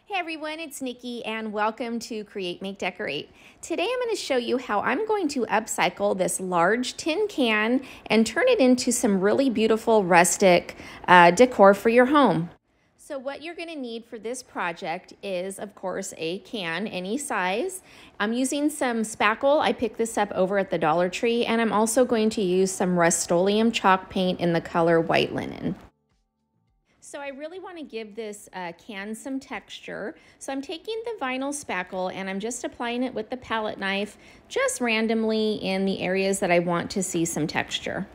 Hey everyone, it's Nikki and welcome to Create, Make, Decorate. Today I'm going to show you how I'm going to upcycle this large tin can and turn it into some really beautiful rustic decor for your home. So what you're going to need for this project is, of course, a can, any size. I'm using some spackle. I picked this up over at the Dollar Tree, and I'm also going to use some Rust-Oleum chalk paint in the color white linen. So I really want to give this can some texture. So I'm taking the vinyl spackle and I'm just applying it with the palette knife just randomly in the areas that I want to see some texture.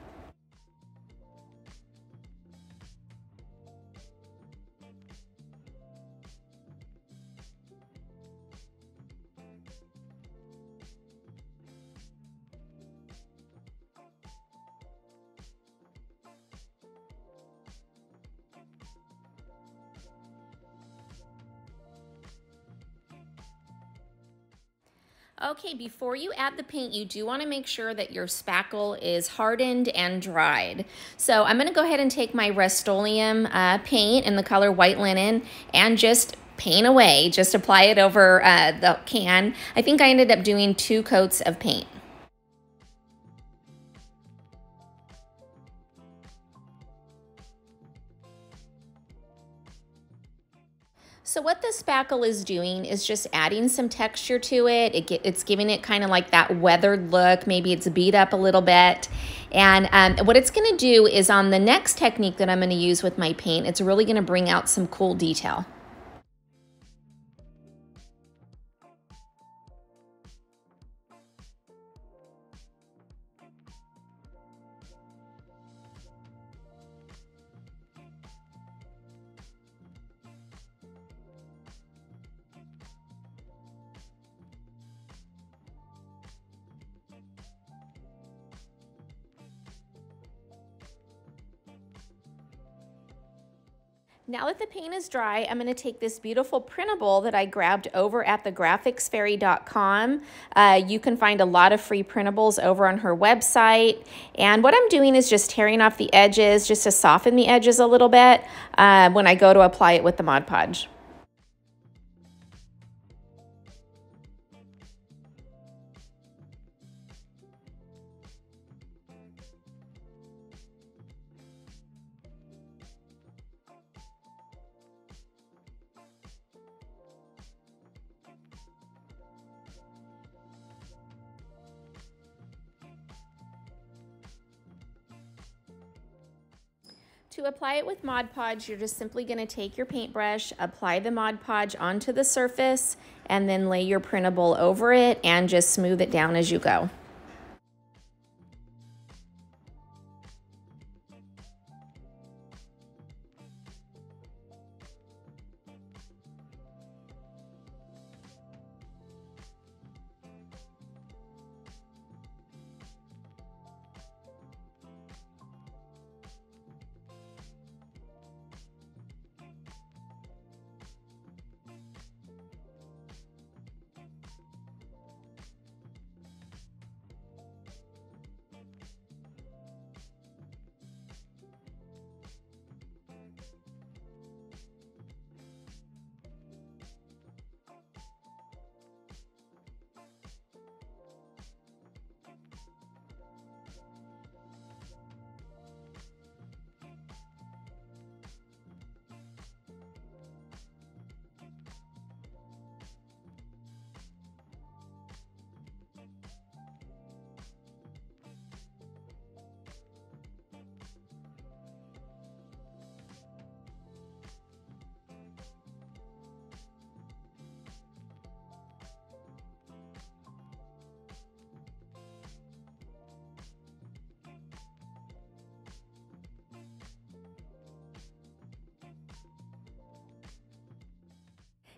Okay, before you add the paint, you do want to make sure that your spackle is hardened and dried. So I'm going to go ahead and take my Rust-Oleum paint in the color white linen and just paint away. Just apply it over the can. I think I ended up doing 2 coats of paint. So what the spackle is doing is just adding some texture to it. It's giving it kind of like that weathered look. Maybe it's beat up a little bit. And what it's going to do is on the next technique that I'm going to use with my paint, it's really going to bring out some cool detail. Now that the paint is dry, I'm going to take this beautiful printable that I grabbed over at thegraphicsfairy.com. You can find a lot of free printables over on her website. And what I'm doing is just tearing off the edges just to soften the edges a little bit when I go to apply it with the Mod Podge. To apply it with Mod Podge, you're just simply going to take your paintbrush, apply the Mod Podge onto the surface, and then lay your printable over it and just smooth it down as you go.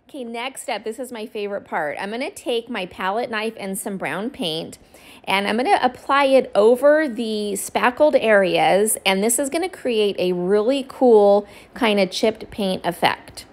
Okay, next up, this is my favorite part. I'm gonna take my palette knife and some brown paint, and I'm gonna apply it over the spackled areas, and this is gonna create a really cool kind of chipped paint effect.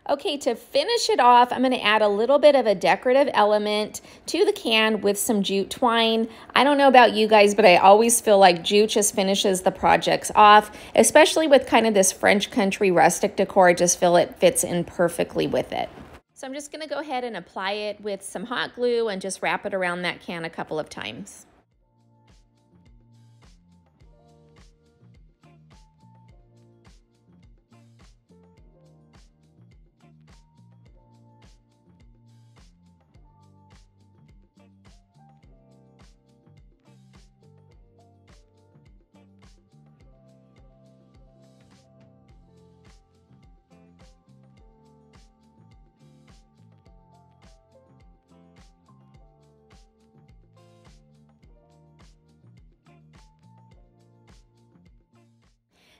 Okay, to finish it off, I'm going to add a little bit of a decorative element to the can with some jute twine. I don't know about you guys, but I always feel like jute just finishes the projects off, especially with kind of this French country rustic decor. I just feel it fits in perfectly with it. So I'm just going to go ahead and apply it with some hot glue and just wrap it around that can a couple of times.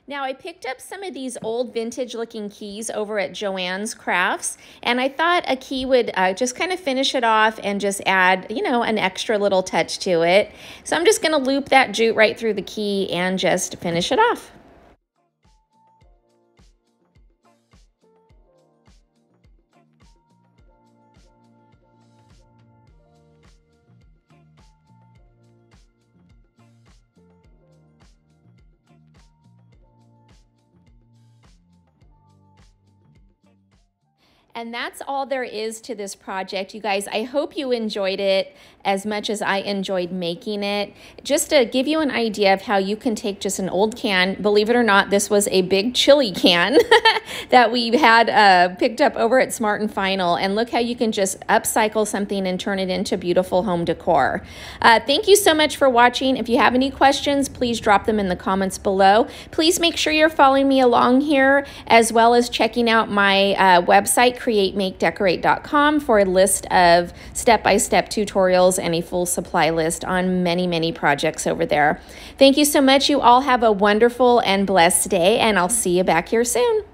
Now I picked up some of these old vintage looking keys over at Joann's Crafts, and I thought a key would just kind of finish it off and just add, you know, an extra little touch to it. So I'm just gonna loop that jute right through the key and just finish it off. And that's all there is to this project, you guys. I hope you enjoyed it as much as I enjoyed making it. Just to give you an idea of how you can take just an old can, believe it or not, this was a big chili can that we had picked up over at Smart & Final, and look how you can just upcycle something and turn it into beautiful home decor. Thank you so much for watching. If you have any questions, please drop them in the comments below. Please make sure you're following me along here, as well as checking out my website, createmakedecorate.com, for a list of step-by-step tutorials and a full supply list on many projects over there. Thank you so much. You all have a wonderful and blessed day, and I'll see you back here soon.